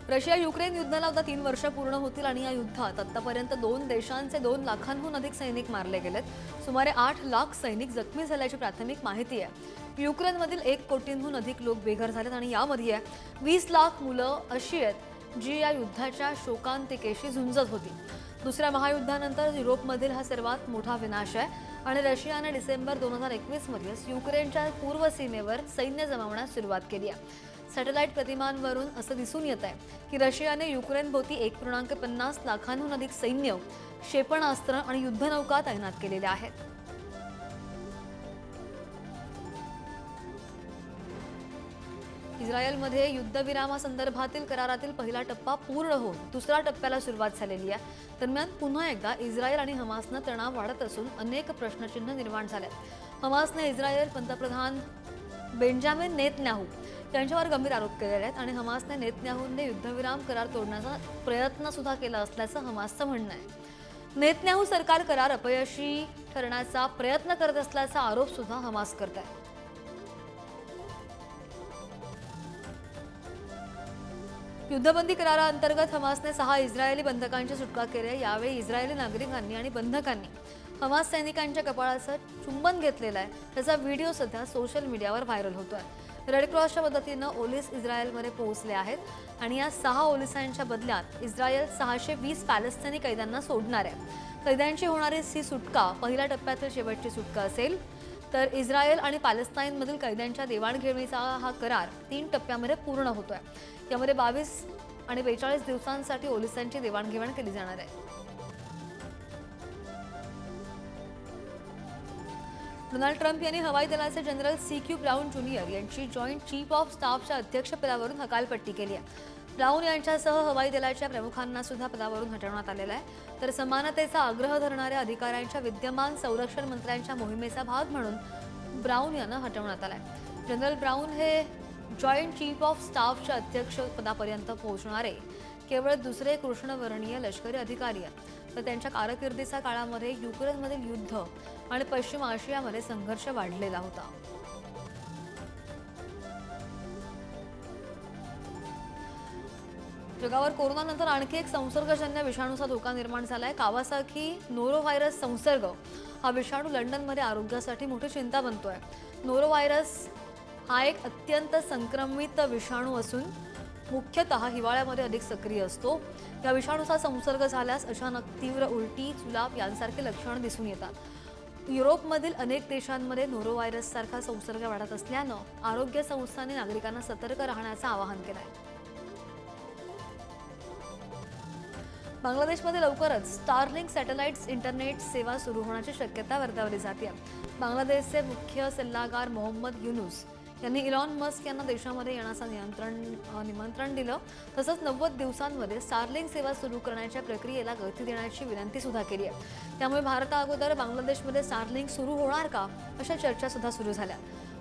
Russia Ukraine युद्धाला आता 3 वर्ष पूर्ण होतील आणि या युद्धात आतापर्यंत 2 देशांचे 2 लाखांहून अधिक सैनिक मारले गेलेत. सुमारे 8 लाख सैनिक जखमी झाल्याची प्राथमिक माहिती आहे. युक्रेनमधील 1 कोटींहून अधिक लोक बेघर झालेत आणि यामध्ये 20 लाख मुलं अशी आहेत जी या युद्धाच्या शोकांतिकेशी झुंजत होती. दुसऱ्या महायुद्धानंतर युरोपमधील हा सर्वात मोठा विनाश आहे आणि रशियाने डिसेंबर 2021 मध्ये युक्रेनच्या पूर्व सीमेवर सैन्य जमवण्यास सुरुवात केली आहे. सॅटेलाइट प्रतिमांवरून असं दिसून येत आहे की रशियाने युक्रेनभोवती 1.50 लाखांहून अधिक सैन्य, क्षेपणास्त्र आणि युद्धनौका तैनात केलेल्या आहेत. इस्रायलमध्ये युद्धविरामासंदर्भातील करारातील पहिला टप्पा पूर्ण होऊन दुसऱ्या टप्प्याला सुरुवात झालेली आहे. दरम्यान पुन्हा एकदा इस्रायल आणि हमासनं तणाव वाढत असून अनेक प्रश्नचिन्ह निर्माण झाले. हमासने इस्रायल पंतप्रधान बेंजामिन नेतन्याहू यांच्यावर गंभीर आरोप केलेले आहेत आणि हमासने नेतन्याहूंनी युद्धविराम करार तोडण्याचा प्रयत्न सुद्धा केला असल्याचं हमासचं म्हणणं आहे. नेतन्याहू सरकार करार अपयशी ठरण्याचा प्रयत्न करत असल्याचा आरोप सुद्धा हमास करत आहे. युद्धबंदी कराराअंतर्गत हमासने 6 इस्रायली बंधकांची सुटका केली. यावेळी इस्रायली नागरिकांनी आणि बंधकांनी हमास सैनिकांच्या कपाळाचं चुंबन घेतलेलं आहे. त्याचा व्हिडिओ सध्या सोशल मीडियावर व्हायरल होतोय. रेड क्रॉसच्या मदतीनं ओलीस इस्रायलमध्ये पोहोचले आहेत आणि या 6 ओलिसांच्या बदल्यात इस्रायल 620 पॅलेस्टाईनी कैद्यांना सोडणार आहे. कैद्यांची होणारी ही सुटका पहिल्या टप्प्यातील शेवटची सुटका असेल. तर इस्रायल आणि पॅलेस्टाईनमधील कैद्यांच्या देवाणघेवाणीचा हा करार 3 टप्प्यामध्ये पूर्ण होतोय. यामध्ये 22 आणि 42 दिवसांसाठी ओलिसांची देवाणघेवाण केली जाणार आहे. डोनाल्ड ट्रम्प यांनी हवाई दलाचे जनरल CQ ब्राउन ज्युनियर यांची जॉईंट चीफ ऑफ स्टाफच्या अध्यक्षपदावरून हकालपट्टी केली आहे. ब्राउन यांच्यासह हवाई दलाच्या प्रमुखांना सुद्धा पदावरून हटवण्यात आलेलं आहे. तर समानतेचा आग्रह धरणाऱ्या अधिकाऱ्यांच्या विद्यमान संरक्षण मंत्र्यांच्या मोहिमेचा भाग म्हणून ब्राउन यांना हटवण्यात आलाय. जनरल ब्राउन हे जॉईंट चीफ ऑफ स्टाफच्या अध्यक्षपदापर्यंत पोहोचणारे केवळ दुसरे कृष्णवर्णीय लष्करी अधिकारी आहेत. तर त्यांच्या कारकिर्दीच्या काळामध्ये युक्रेनमधील युद्ध आणि पश्चिम आशियामध्ये संघर्ष वाढलेला होता. जगावर कोरोनानंतर आणखी एक संसर्गजन्य विषाणूचा धोका निर्माण झालाय. कावासाकी नोरोव्हायरस संसर्ग हा विषाणू लंडनमध्ये आरोग्यासाठी मोठी चिंता बनतोय. नोरोव्हायरस हा एक अत्यंत संक्रमित विषाणू असून मुख्यतः हिवाळ्यामध्ये अधिक सक्रिय असतो. या विषाणूचा संसर्ग झाल्यास अचानक तीव्र उलटी, जुलाब यांसारखे लक्षणं दिसून येतात. युरोपमधील अनेक देशांमध्ये नोरोव्हायरससारखा संसर्ग वाढत असल्यानं आरोग्य संस्थांनी नागरिकांना सतर्क राहण्याचं आवाहन केलं आहे. बांगलादेशमध्ये लवकरच स्टारलिंक सॅटेलाइट इंटरनेट सेवा सुरू होण्याची शक्यता वर्तवली जाते. बांगलादेशचे मुख्य सल्लागार मोहम्मद युनुस यांनी इलॉन मस्क यांना देशामध्ये येण्याचं निमंत्रण दिलं. तसंच 90 दिवसांमध्ये स्टारलिंक सेवा सुरू करण्याच्या प्रक्रियेला गती देण्याची विनंती सुद्धा केली आहे. त्यामुळे भारताअगोदर बांगलादेशमध्ये स्टारलिंक सुरू होणार का अशा चर्चा सुद्धा सुरू झाल्या.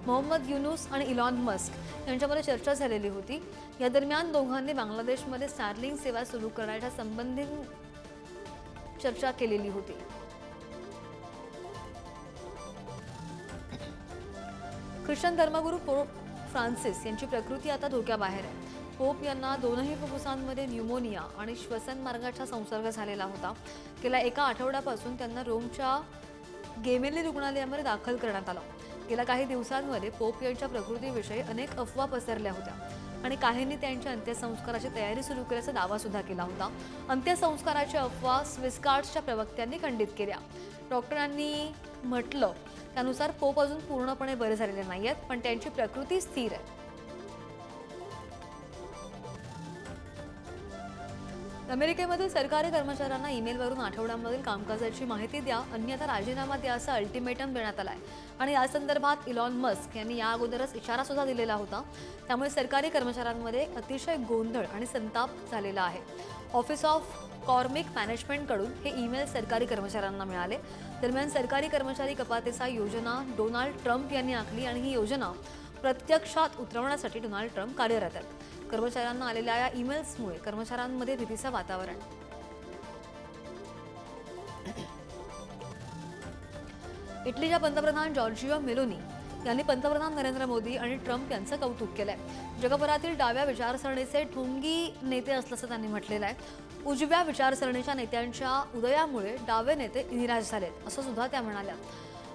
मोहम्मद युनुस आणि इलॉन मस्क यांच्यामध्ये चर्चा झालेली होती. या दरम्यान दोघांनी बांगलादेशमध्ये स्टारलिंक सेवा सुरू करण्याच्या संबंधित चर्चा केलेली होती. ख्रिश्चन धर्मगुरू पोप फ्रान्सिस यांची प्रकृती आता धोक्याबाहेर आहे. पोप यांना दोनही फुफ्फुसांमध्ये न्यूमोनिया आणि श्वसन मार्गाचा संसर्ग झालेला होता. गेल्या एका आठवड्यापासून त्यांना रोमच्या गेमेली रुग्णालयामध्ये दाखल करण्यात आलं. गेल्या काही दिवसांमध्ये पोप यांच्या प्रकृतीविषयी अनेक अफवा पसरल्या होत्या आणि काहींनी त्यांच्या अंत्यसंस्काराची तयारी सुरू केल्याचा दावा सुद्धा केला होता. अंत्यसंस्काराची अफवा स्विस गार्ड्सच्या प्रवक्त्यांनी खंडित केल्या. डॉक्टरांनी म्हटलं त्यानुसार पोप अजून पूर्णपणे बरे झालेले नाहीयेत, पण त्यांची प्रकृती स्थिर आहे. अमेरिकेमधील सरकारी कर्मचाऱ्यांना ईमेलवरून आठवड्यांमधील कामकाजाची माहिती द्या, अन्यथा राजीनामा द्या असं अल्टिमेटम देण्यात आलाय आणि या संदर्भात इलॉन मस्क यांनी या अगोदरच इशारा सुद्धा दिलेला होता. त्यामुळे सरकारी कर्मचाऱ्यांमध्ये अतिशय गोंधळ आणि संताप झालेला आहे. ऑफिस ऑफ कॉर्मिक मॅनेजमेंटकडून हे ईमेल सरकारी कर्मचाऱ्यांना मिळाले. दरम्यान सरकारी कर्मचारी कपातीचा योजना डोनाल्ड ट्रम्प यांनी आखली आणि ही योजना प्रत्यक्षात उतरवण्यासाठी डोनाल्ड ट्रम्प कार्यरत आहेत. कर्मचाऱ्यांना आलेल्या या ईमेल्समुळे कर्मचाऱ्यांमध्ये भीतीचं वातावरण. इटलीच्या पंतप्रधान जॉर्जिया मेलोनी यांनी पंतप्रधान नरेंद्र मोदी आणि ट्रम्प यांचं कौतुक केलंय. जगभरातील डाव्या विचारसरणीचे ठोंगी नेते असल्याचं त्यांनी म्हटलेलं आहे. उजव्या विचारसरणीच्या नेत्यांच्या उदयामुळे डावे नेते निराश झालेत असं सुद्धा त्या म्हणाल्या.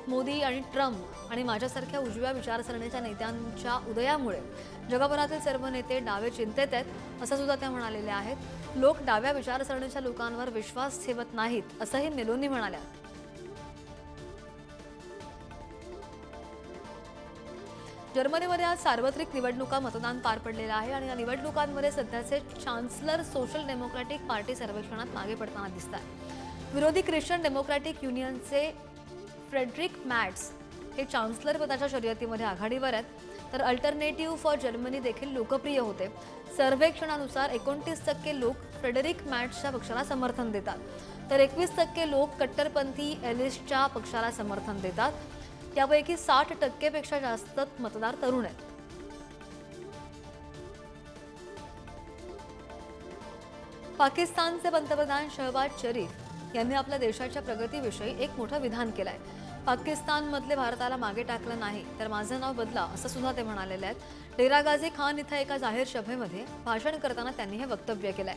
मोदी आणि ट्रम्प आणि माझ्यासारख्या उजव्या विचारसरणीच्या नेत्यांच्या उदयामुळे जगभरातील सर्व नेते डावे चिंतेत आहेत असं सुद्धा त्या म्हणालेल्या आहेत. लोक डाव्या विचारसरणीच्या लोकांवर विश्वास ठेवत नाहीत असंही मेलोनी म्हणाल्या. जर्मनीमध्ये आज सार्वत्रिक निवडणुका मतदान पार पडलेलं आहे आणि या निवडणुकांमध्ये सध्याचे चान्सलर सोशल डेमोक्रॅटिक पार्टी सर्वेक्षणात मागे पडताना दिसत आहे. विरोधी ख्रिश्चन डेमोक्रॅटिक युनियनचे फ्रेडरिक मॅट्स हे चान्सलर पदाच्या शर्यतीमध्ये आघाडीवर आहेत, तर अल्टरनेटिव्ह फॉर जर्मनी देखील लोकप्रिय होते. सर्वेक्षणानुसार 29% लोक फ्रेडरिक मॅट्सच्या पक्षाला समर्थन देतात, तर 21% लोक कट्टरपंथी एलिसच्या पक्षाला समर्थन देतात. त्यापैकी 60% पेक्षा जास्त मतदार तरुण आहेत. पाकिस्तानचे पंतप्रधान शहबाज शरीफ यांनी आपल्या देशाच्या प्रगतीविषयी एक मोठं विधान केलंय. पाकिस्तानमधले भारताला मागे टाकलं नाही तर माझं नाव बदला असं सुद्धा ते म्हणालेले आहेत. डेरा गाझी खान इथं एका जाहीर सभेमध्ये भाषण करताना त्यांनी हे वक्तव्य केलंय.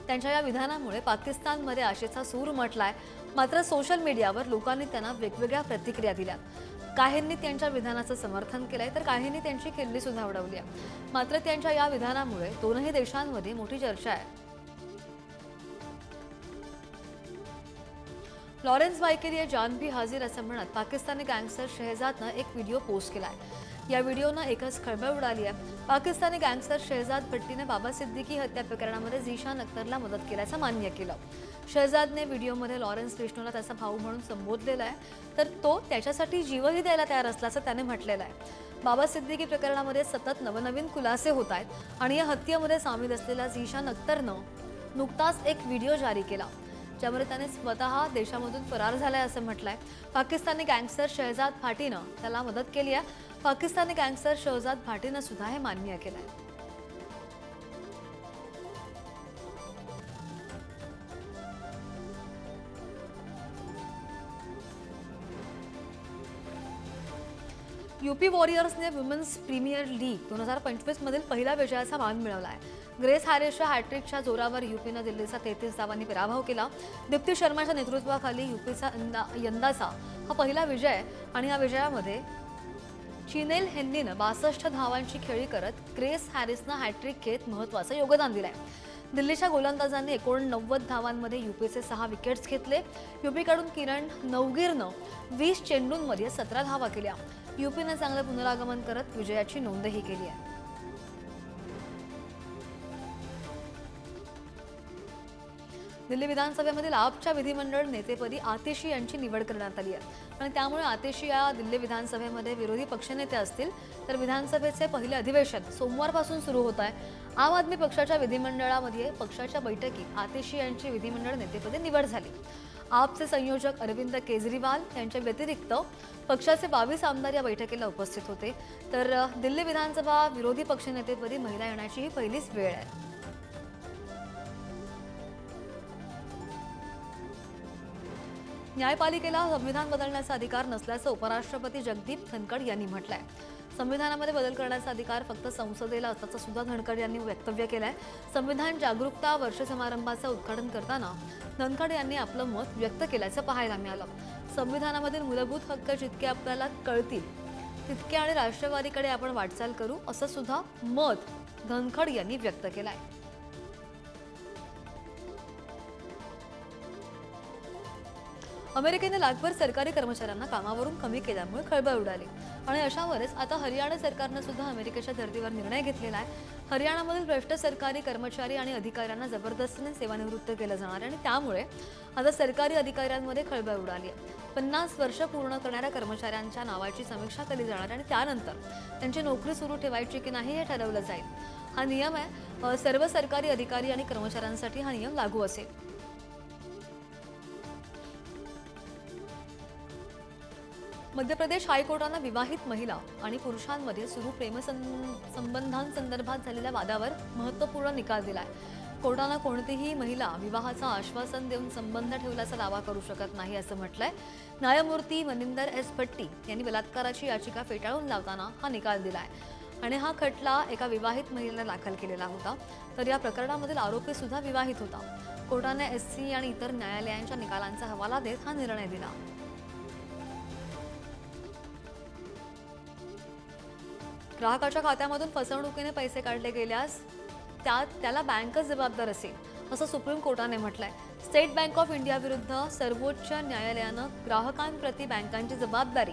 त्यांच्या या विधानामुळे पाकिस्तानमध्ये आशेचा सूर उमटलाय. मात्र सोशल मीडियावर लोकांनी त्यांना वेगवेगळ्या प्रतिक्रिया दिल्या. काहींनी त्यांच्या विधानाचं समर्थन केलंय तर काहींनी त्यांची खिल्ली सुद्धा उडवली आहे. मात्र त्यांच्या या विधानामुळे दोनही देशांमध्ये मोठी चर्चा आहे. लॉरेन्स वायकेरिया जान भी हाजीर असं म्हणत पाकिस्तानी गँगस्टर शहजादनं एक व्हिडिओ पोस्ट केलाय. या व्हिडिओनं एकच खळबळ उडाली आहे. पाकिस्तानी गँगस्टर शहजाद भट्टीने बाबा सिद्दीकी हत्या प्रकरणामध्ये झीशान अख्तरला मदत केल्याचं मान्य केलं. शहजादने व्हिडिओमध्ये लॉरेन्स विष्णूला त्याचा भाऊ म्हणून संबोधलेला आहे, तर तो त्याच्यासाठी जीवही द्यायला तयार असल्याचं त्याने म्हटलेलं आहे. बाबा सिद्दीकी प्रकरणामध्ये सतत नवनवीन खुलासे होत आहेत आणि या हत्येमध्ये सामील असलेल्या झीशान अख्तरनं नुकताच एक व्हिडिओ जारी केला, ज्यामध्ये त्याने स्वतः देशामधून फरार झालाय असं म्हटलंय. पाकिस्तानी गँगस्टर शहजाद भाटीनं त्याला मदत केली आहे. पाकिस्तानी गँगस्टर शहजाद भाटीनं सुद्धा हे मान्य केलंय. यूपी वॉरियर्सने वुमेन्स प्रीमियर लीग 2025 मधील पहिल्या विजयाचा मान मिळवला आहे. ग्रेस हॅरिसच्या हॅट्रिकच्या जोरावर यूपीनं दिल्लीचा 33 धावांनी पराभव केला. दीप्ती शर्माच्या नेतृत्वाखाली यूपीचा यंदाचा हा पहिला विजय आहे आणि या विजयामध्ये चिनेल हेन्नीनं 62 धावांची खेळी करत ग्रेस हॅरिसनं हॅट्रिक घेत महत्त्वाचं योगदान दिलंय. दिल्लीच्या गोलंदाजांनी 89 धावांमध्ये यूपीचे 6 विकेट्स घेतले. यूपीकडून किरण नवगीरनं 20 चेंडूंमध्ये 17 धावा केल्या. यूपीनं चांगलं पुनरागमन करत विजयाची नोंदही केली आहे. दिल्ली विधानसभेमधील आपच्या विधिमंडळ नेतेपदी आतिशी यांची निवड करण्यात आली आहे आणि त्यामुळे आतिशी या दिल्ली विधानसभेमध्ये विरोधी पक्षनेते असतील. तर विधानसभेचे पहिले अधिवेशन सोमवारपासून सुरू होत आहे. आम आदमी पक्षाच्या विधिमंडळामध्ये पक्षाच्या बैठकीत आतिशी यांची विधिमंडळ नेतेपदी निवड झाली. आपचे संयोजक अरविंद केजरीवाल यांच्या व्यतिरिक्त पक्षाचे 22 आमदार या बैठकीला उपस्थित होते. तर दिल्ली विधानसभा विरोधी पक्षनेतेपदी महिला येण्याची ही पहिलीच वेळ आहे. न्यायपालिकेला संविधान बदलण्याचा अधिकार नसल्याचं उपराष्ट्रपती जगदीप धनखड यांनी म्हटलंय. संविधानामध्ये बदल करण्याचा अधिकार फक्त संसदेला असल्याचं सुद्धा धनखड यांनी वक्तव्य केलंय. संविधान जागरूकता वर्ष समारंभाचं उद्घाटन करताना धनखड यांनी आपलं मत व्यक्त केल्याचं पाहायला मिळालं. संविधानामधील मूलभूत हक्क जितके आपल्याला कळतील तितके आणि राष्ट्रवादीकडे आपण वाटचाल करू असं सुद्धा मत धनखड यांनी व्यक्त केलंय. अमेरिकेने लाखभर सरकारी कर्मचाऱ्यांना कामावरून कमी केल्यामुळे खळबळ उडाली आणि अशावरच आता हरियाणा सरकारनं सुद्धा अमेरिकेच्या धर्तीवर निर्णय घेतलेला आहे. हरियाणामधील भ्रष्ट सरकारी कर्मचारी आणि अधिकाऱ्यांना जबरदस्तीने सेवानिवृत्त केलं जाणार आणि त्यामुळे आता सरकारी अधिकाऱ्यांमध्ये खळबळ उडाली आहे. 50 वर्ष पूर्ण करणाऱ्या कर्मचाऱ्यांच्या नावाची समीक्षा केली जाणार आणि त्यानंतर त्यांची नोकरी सुरू ठेवायची की नाही हे ठरवलं जाईल. हा नियम आहे. सर्व सरकारी अधिकारी आणि कर्मचाऱ्यांसाठी हा नियम लागू असेल. मध्य प्रदेश हायकोर्टानं विवाहित महिला आणि पुरुषांमध्ये सुरू प्रेमसंबंधांसंदर्भात झालेल्या वादावर महत्त्वपूर्ण निकाल दिलाय. कोर्टानं कोणतीही महिला विवाहाचं आश्वासन देऊन संबंध ठेवल्याचा दावा करू शकत नाही असं म्हटलंय. न्यायमूर्ती मनिंदर एस भट्टी यांनी बलात्काराची याचिका फेटाळून लावताना हा निकाल दिलाय आणि हा खटला एका विवाहित महिलेने दाखल केलेला होता. तर या प्रकरणामधील आरोपी सुद्धा विवाहित होता. कोर्टाने एससी आणि इतर न्यायालयांच्या निकालांचा हवाला देत हा निर्णय दिला. ग्राहकाच्या खात्यामधून फसवणुकीने पैसे काढले गेल्यास त्याला बँकच जबाबदार असेल, असं सुप्रीम कोर्टाने म्हटलंय. स्टेट बँक ऑफ इंडिया विरुद्ध सर्वोच्च न्यायालयानं ग्राहकांप्रती बँकांची जबाबदारी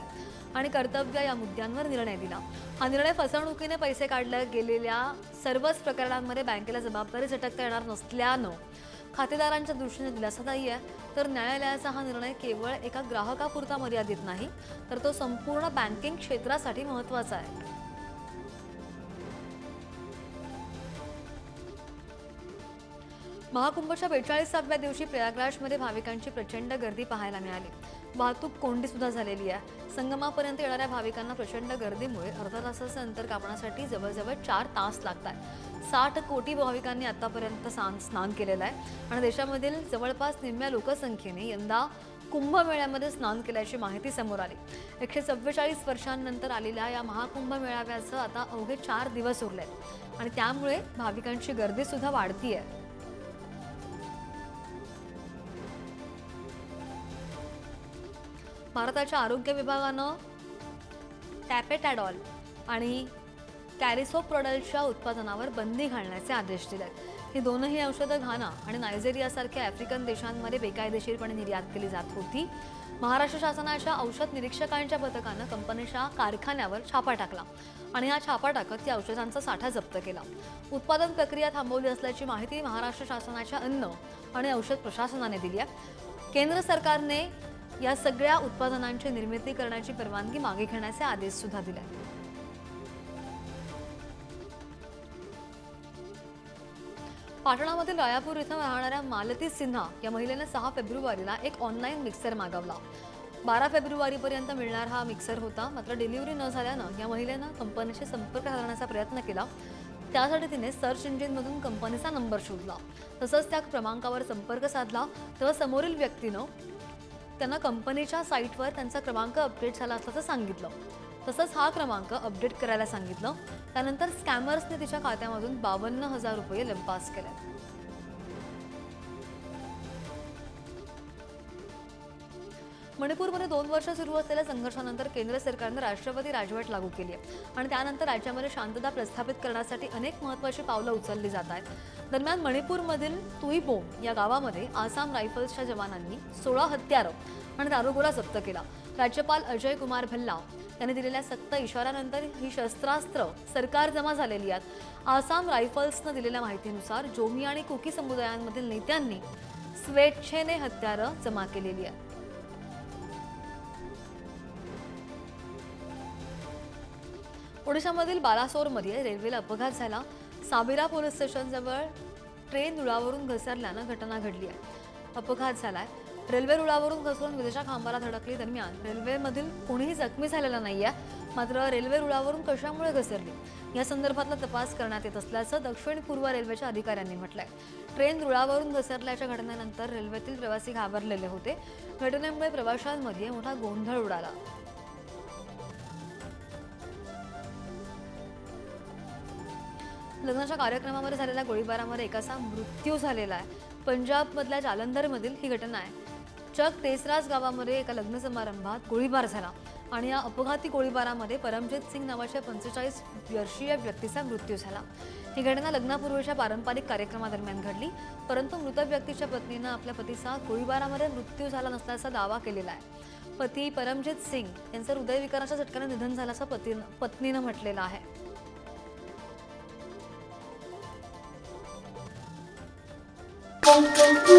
आणि कर्तव्य या मुद्द्यांवर निर्णय दिला. हा निर्णय फसवणुकीने पैसे काढले गेलेल्या सर्वच प्रकरणांमध्ये बँकेला जबाबदारी झटकता येणार नसल्यानं खातेदारांच्या दृष्टीने दिलासादायी आहे. तर न्यायालयाचा हा निर्णय केवळ एका ग्राहकापुरता मर्यादित नाही, तर तो संपूर्ण बँकिंग क्षेत्रासाठी महत्त्वाचा आहे. महाकुंभच्या 42व्या दिवशी प्रयागराजमध्ये भाविकांची प्रचंड गर्दी पाहायला मिळाली. वाहतूक कोंडी सुद्धा झालेली आहे. संगमापर्यंत येणाऱ्या भाविकांना प्रचंड गर्दीमुळे अर्धा तासाचं अंतर कापण्यासाठी जवळजवळ 4 तास लागतात. 60 कोटी भाविकांनी आतापर्यंत स्नान केलेलं आहे आणि देशामधील जवळपास निम्म्या लोकसंख्येने यंदा कुंभमेळ्यामध्ये स्नान केल्याची माहिती समोर आली. 144 वर्षांनंतर आलेल्या या महाकुंभ मेळाव्याचं आता अवघे 4 दिवस उरलेत आणि त्यामुळे भाविकांची गर्दी सुद्धा वाढतीये. भारताच्या आरोग्य विभागानं टॅपेटॅडॉल आणि कॅरिसोप्रॉडलच्या उत्पादनावर बंदी घालण्याचे आदेश दिले. ही दोनही औषधं घाना आणि नायजेरियासारख्या आफ्रिकन देशांमध्ये बेकायदेशीरपणे निर्यात केली जात होती. महाराष्ट्र शासनाच्या औषध निरीक्षकांच्या पथकानं कंपनीच्या कारखान्यावर छापा टाकला आणि हा छापा टाकत या औषधांचा साठा जप्त केला. उत्पादन प्रक्रिया थांबवली असल्याची माहिती महाराष्ट्र शासनाच्या अन्न आणि औषध प्रशासनाने दिली आहे. केंद्र सरकारने या सगळ्या उत्पादनांची निर्मिती करण्याची परवानगी मागे घेण्याचे आदेश सुद्धा दिले. पाटणामधील रायापूर इथं राहणाऱ्या मालती सिन्हा या महिलेने 6 फेब्रुवारीला एक ऑनलाईन मिक्सर मागवला. 12 फेब्रुवारीपर्यंत मिळणार हा मिक्सर होता. मात्र डिलिव्हरी न झाल्यानं या महिलेनं कंपनीशी संपर्क साधण्याचा प्रयत्न केला. त्यासाठी तिने सर्च इंजिनमधून कंपनीचा नंबर शोधला. तसंच त्या क्रमांकावर संपर्क साधला तेव्हा समोरील व्यक्तीनं त्यांना कंपनीच्या साईटवर त्यांचा क्रमांक अपडेट झाला असल्याचं सांगितलं. तसंच हा क्रमांक अपडेट करायला सांगितलं. त्यानंतर स्कॅमर्सने तिच्या खात्यामधून 52,000 रुपये लंपास केले. मणिपूरमध्ये 2 वर्ष सुरू असलेल्या संघर्षानंतर केंद्र सरकारने राष्ट्रपती राजवट लागू केली आहे आणि त्यानंतर राज्यामध्ये शांतता प्रस्थापित करण्यासाठी अनेक महत्त्वाची पावलं उचलली जात आहेत. दरम्यान मणिपूरमधील तुईबोम या गावामध्ये आसाम रायफल्सच्या जवानांनी 16 हत्यारं आणि दारुगोळा जप्त केला. राज्यपाल अजय कुमार भल्ला यांनी दिलेल्या सक्त इशाऱ्यानंतर ही शस्त्रास्त्र सरकार जमा झालेली आहेत. आसाम रायफल्सनं दिलेल्या माहितीनुसार जोमी आणि कुकी समुदायांमधील नेत्यांनी स्वेच्छेने हत्यारं जमा केलेली आहेत. ओडिशामधील बालासोरमध्ये रेल्वेला अपघात झाला. साबिरा पोलीस स्टेशनजवळ ट्रेन रुळावरून घसरल्यानं घटना घडली आहे. अपघात झालाय. रेल्वे रुळावरून घसरून विजेच्या खांबाला धडकली. दरम्यान रेल्वेमधील कोणीही जखमी झालेला नाहीये. मात्र रेल्वे रुळावरून कशामुळे घसरली या संदर्भातला तपास करण्यात येत असल्याचं दक्षिण पूर्व रेल्वेच्या अधिकाऱ्यांनी म्हटलंय. ट्रेन रुळावरून घसरल्याच्या घटनेनंतर रेल्वेतील प्रवासी घाबरलेले होते. घटनेमुळे प्रवाशांमध्ये मोठा गोंधळ उडाला. लग्नाच्या कार्यक्रमामध्ये झालेल्या गोळीबारामध्ये एकाचा मृत्यू झालेला आहे. पंजाबमधल्या जालंधरमधील ही घटना आहे. चक तेसराज गावामध्ये एका लग्न समारंभात गोळीबार झाला आणि या अपघाती गोळीबारामध्ये परमजीत सिंग नावाच्या 45 वर्षीय व्यक्तीचा मृत्यू झाला. ही घटना लग्नापूर्वीच्या पारंपरिक कार्यक्रमादरम्यान घडली. परंतु मृत व्यक्तीच्या पत्नीनं आपल्या पतीचा गोळीबारामध्ये मृत्यू झाला नसल्याचा दावा केलेला आहे. पती परमजीत सिंग यांचं हृदयविकाराच्या झटक्याने निधन झाल्याचं पत्नीनं म्हटलेलं आहे. Thank you.